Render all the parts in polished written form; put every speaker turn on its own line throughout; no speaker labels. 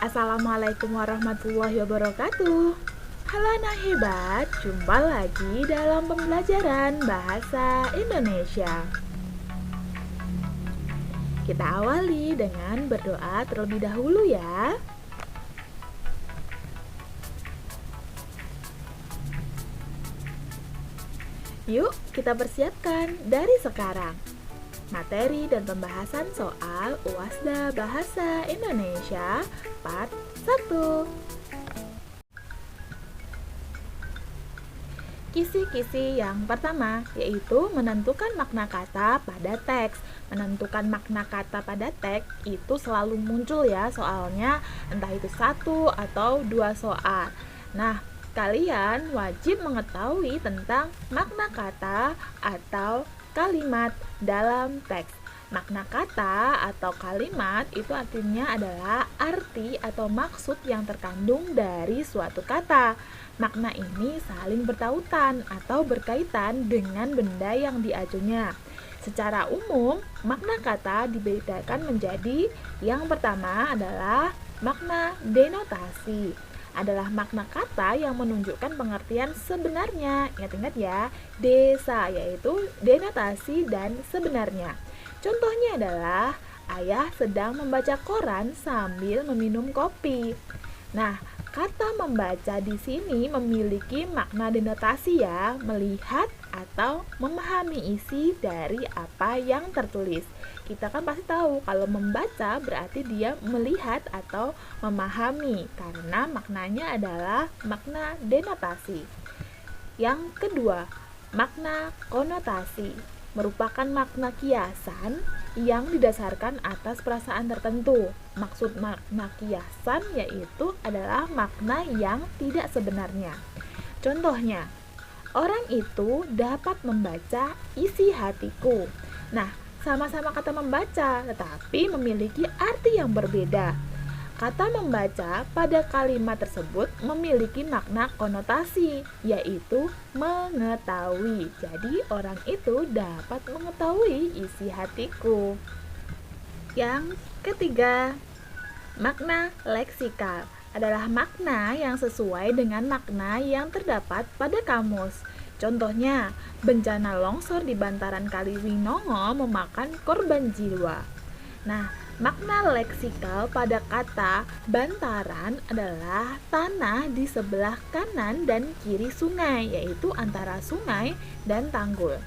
Assalamualaikum warahmatullahi wabarakatuh. Halo anak hebat, jumpa lagi dalam pembelajaran bahasa Indonesia. Kita awali dengan berdoa terlebih dahulu ya. Yuk, kita persiapkan dari sekarang. Materi dan pembahasan soal UASDA Bahasa Indonesia Part 1. Kisi-kisi yang pertama yaitu menentukan makna kata pada teks. Menentukan makna kata pada teks itu selalu muncul ya soalnya, entah itu satu atau dua soal. Nah, kalian wajib mengetahui tentang makna kata atau kalimat dalam teks. Makna kata atau kalimat itu artinya adalah arti atau maksud yang terkandung dari suatu kata. Makna ini saling bertautan atau berkaitan dengan benda yang diacunya. Secara umum, makna kata dibedakan menjadi yang pertama adalah makna denotasi. Adalah makna kata yang menunjukkan pengertian sebenarnya. Ingat-ingat ya, desa yaitu denotasi dan sebenarnya. Contohnya adalah ayah sedang membaca koran sambil meminum kopi. Nah, kata membaca di sini memiliki makna denotasi ya, melihat atau memahami isi dari apa yang tertulis. Kita kan pasti tahu kalau membaca berarti dia melihat atau memahami karena maknanya adalah makna denotasi. Yang kedua, makna konotasi merupakan makna kiasan yang didasarkan atas perasaan tertentu. Maksud makna kiasan yaitu adalah makna yang tidak sebenarnya. Contohnya, orang itu dapat membaca isi hatiku. Nah, sama-sama kata membaca, tetapi memiliki arti yang berbeda. Kata membaca pada kalimat tersebut memiliki makna konotasi, yaitu mengetahui. Jadi, orang itu dapat mengetahui isi hatiku. Yang ketiga, makna leksikal adalah makna yang sesuai dengan makna yang terdapat pada kamus. Contohnya, bencana longsor di bantaran Kali Winongo memakan korban jiwa. Nah, makna leksikal pada kata bantaran adalah tanah di sebelah kanan dan kiri sungai, yaitu antara sungai dan tanggul.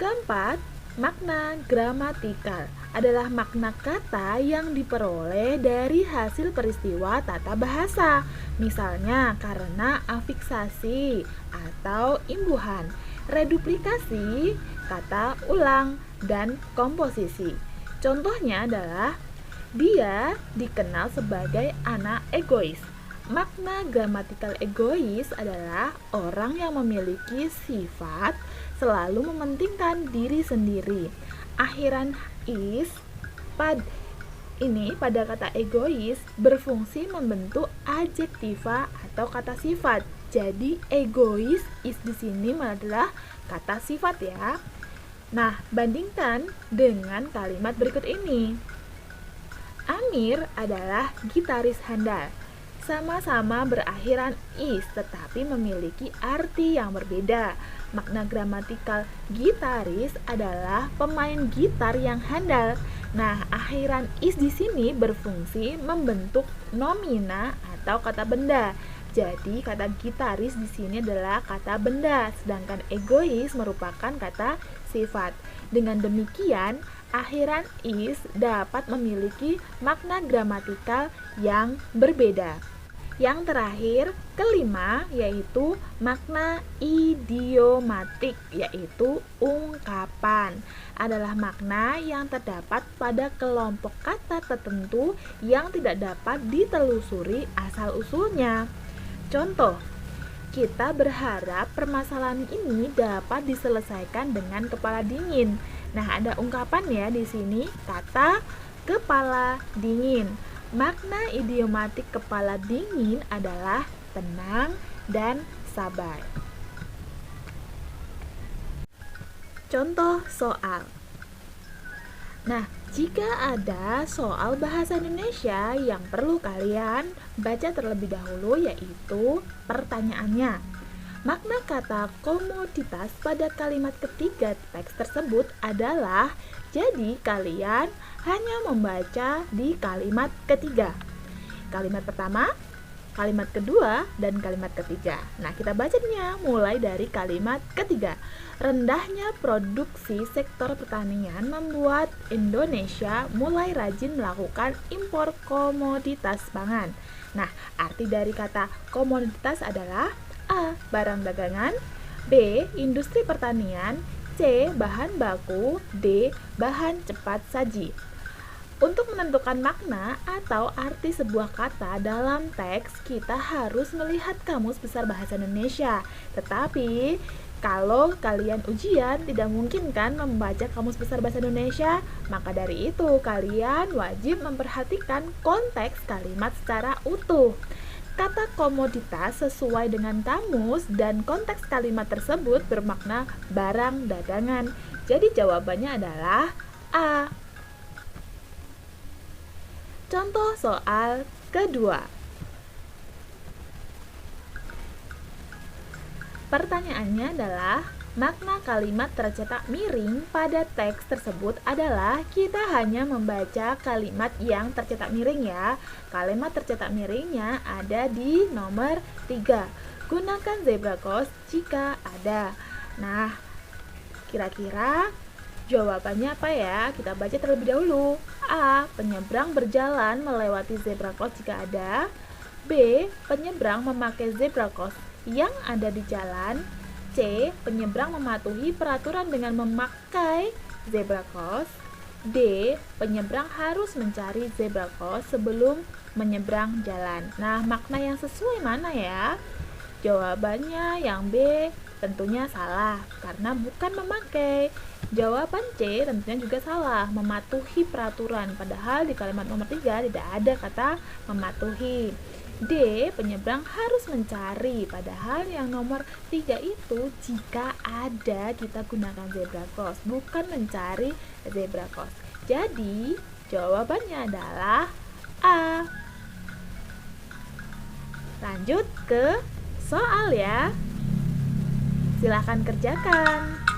Keempat, makna gramatikal adalah makna kata yang diperoleh dari hasil peristiwa tata bahasa. Misalnya karena afiksasi atau imbuhan, reduplikasi, kata ulang, dan komposisi. Contohnya adalah dia dikenal sebagai anak egois. Makna gramatikal egois adalah orang yang memiliki sifat selalu mementingkan diri sendiri. Akhiran is pada kata egois berfungsi membentuk adjektiva atau kata sifat. Jadi egois is di sini adalah kata sifat ya. Nah, bandingkan dengan kalimat berikut ini. Amir adalah gitaris handal. Sama-sama berakhiran is tetapi memiliki arti yang berbeda. Makna gramatikal gitaris adalah pemain gitar yang handal. Nah, akhiran is di sini berfungsi membentuk nomina atau kata benda. Jadi, kata gitaris di sini adalah kata benda, sedangkan egois merupakan kata sifat. Dengan demikian, akhiran is dapat memiliki makna gramatikal yang berbeda. Yang terakhir, kelima, yaitu makna idiomatik, yaitu ungkapan. Adalah makna yang terdapat pada kelompok kata tertentu yang tidak dapat ditelusuri asal-usulnya. Contoh, kita berharap permasalahan ini dapat diselesaikan dengan kepala dingin. Nah, ada ungkapan ya di sini, kata kepala dingin. Makna idiomatik kepala dingin adalah tenang dan sabar. Contoh soal. Nah, Jika ada soal bahasa Indonesia yang perlu kalian baca terlebih dahulu, yaitu pertanyaannya. Makna kata komoditas pada kalimat ketiga teks tersebut adalah, jadi kalian hanya membaca di kalimat ketiga. Kalimat pertama, kalimat kedua, dan kalimat ketiga. Nah, kita bacanya mulai dari kalimat ketiga. Rendahnya produksi sektor pertanian membuat Indonesia mulai rajin melakukan impor komoditas pangan. Nah, arti dari kata komoditas adalah A. Barang dagangan, B. Industri pertanian, C. Bahan baku, D. Bahan cepat saji. Untuk menentukan makna atau arti sebuah kata dalam teks, kita harus melihat Kamus Besar Bahasa Indonesia. Tetapi, kalau kalian ujian, tidak mungkin kan membaca Kamus Besar Bahasa Indonesia? Maka dari itu, kalian wajib memperhatikan konteks kalimat secara utuh. Kata komoditas sesuai dengan kamus dan konteks kalimat tersebut bermakna barang dagangan. Jadi jawabannya adalah A. Contoh soal kedua. Pertanyaannya adalah, makna kalimat tercetak miring pada teks tersebut adalah, kita hanya membaca kalimat yang tercetak miring ya. Kalimat tercetak miringnya ada di nomor 3. Gunakan zebra cross jika ada. Nah, kira-kira jawabannya apa ya? Kita baca terlebih dahulu. A. Penyeberang berjalan melewati zebra cross jika ada. B. Penyeberang memakai zebra cross yang ada di jalan. C. Penyeberang mematuhi peraturan dengan memakai zebra cross. D. Penyeberang harus mencari zebra cross sebelum menyeberang jalan. Nah, makna yang sesuai mana ya? Jawabannya yang B tentunya salah, karena bukan memakai. Jawaban C tentunya juga salah, mematuhi peraturan. Padahal di kalimat nomor 3 tidak ada kata mematuhi. D, penyeberang harus mencari. Padahal yang nomor 3 itu jika ada kita gunakan zebra cross, bukan mencari zebra cross. Jadi jawabannya adalah A. Lanjut ke soal ya. Silahkan kerjakan.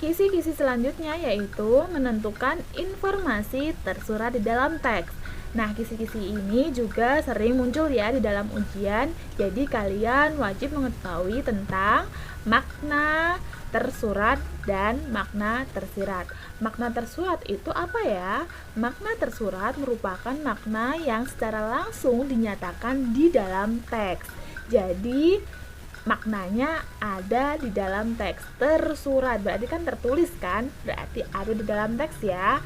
Kisi-kisi selanjutnya yaitu menentukan informasi tersurat di dalam teks. Nah, kisi-kisi ini juga sering muncul ya di dalam ujian. Jadi kalian wajib mengetahui tentang makna tersurat dan makna tersirat. Makna tersurat itu apa ya? Makna tersurat merupakan makna yang secara langsung dinyatakan di dalam teks. Jadi maknanya ada di dalam teks. Tersurat berarti kan tertulis kan, berarti ada di dalam teks ya.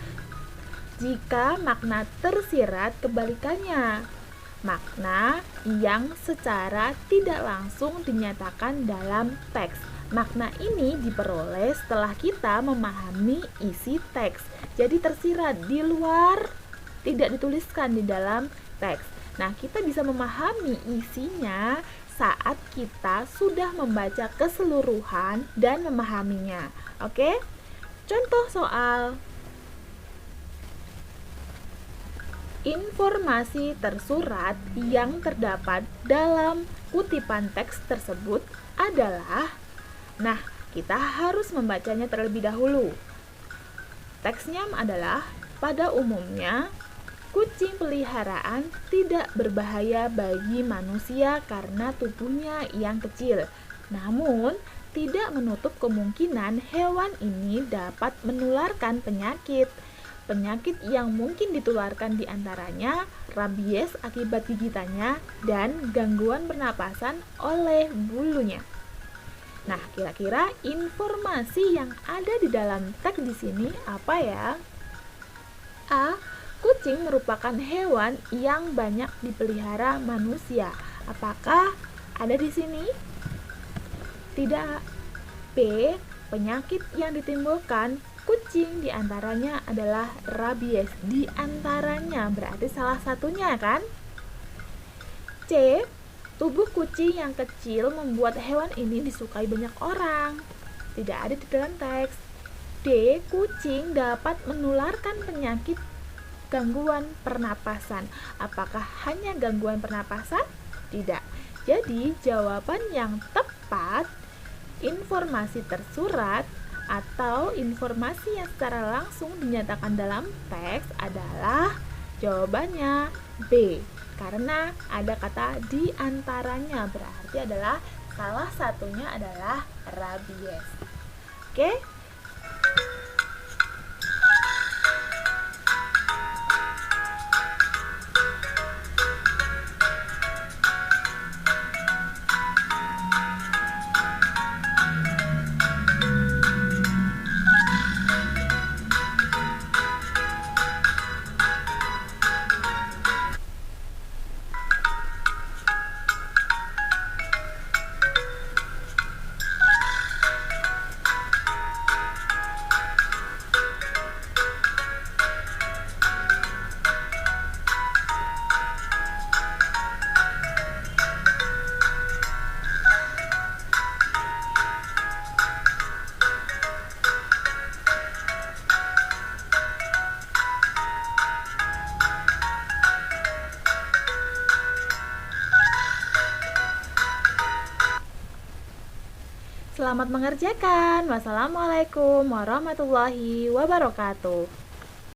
Jika makna tersirat kebalikannya, makna yang secara tidak langsung dinyatakan dalam teks. Makna ini diperoleh setelah kita memahami isi teks. Jadi tersirat di luar, tidak dituliskan di dalam teks. Nah, kita bisa memahami isinya saat kita sudah membaca keseluruhan dan memahaminya. Oke? Contoh soal. Informasi tersurat yang terdapat dalam kutipan teks tersebut adalah, nah, kita harus membacanya terlebih dahulu. Teksnya adalah, pada umumnya kucing peliharaan tidak berbahaya bagi manusia karena tubuhnya yang kecil. Namun, tidak menutup kemungkinan hewan ini dapat menularkan penyakit. Penyakit yang mungkin ditularkan diantaranya rabies akibat gigitannya dan gangguan pernapasan oleh bulunya. Nah, kira-kira informasi yang ada di dalam teks di sini apa ya? A. Kucing merupakan hewan yang banyak dipelihara manusia. Apakah ada di sini? Tidak. B. Penyakit yang ditimbulkan kucing diantaranya adalah rabies. Diantaranya berarti salah satunya kan? C. Tubuh kucing yang kecil membuat hewan ini disukai banyak orang. Tidak ada di dalam teks. D. Kucing dapat menularkan penyakit gangguan pernapasan. Apakah hanya gangguan pernapasan? Tidak. Jadi jawaban yang tepat, informasi tersurat atau informasi yang secara langsung dinyatakan dalam teks adalah jawabannya B. Karena ada kata diantaranya, berarti adalah salah satunya adalah rabies. Oke? Selamat mengerjakan. Wassalamualaikum warahmatullahi wabarakatuh.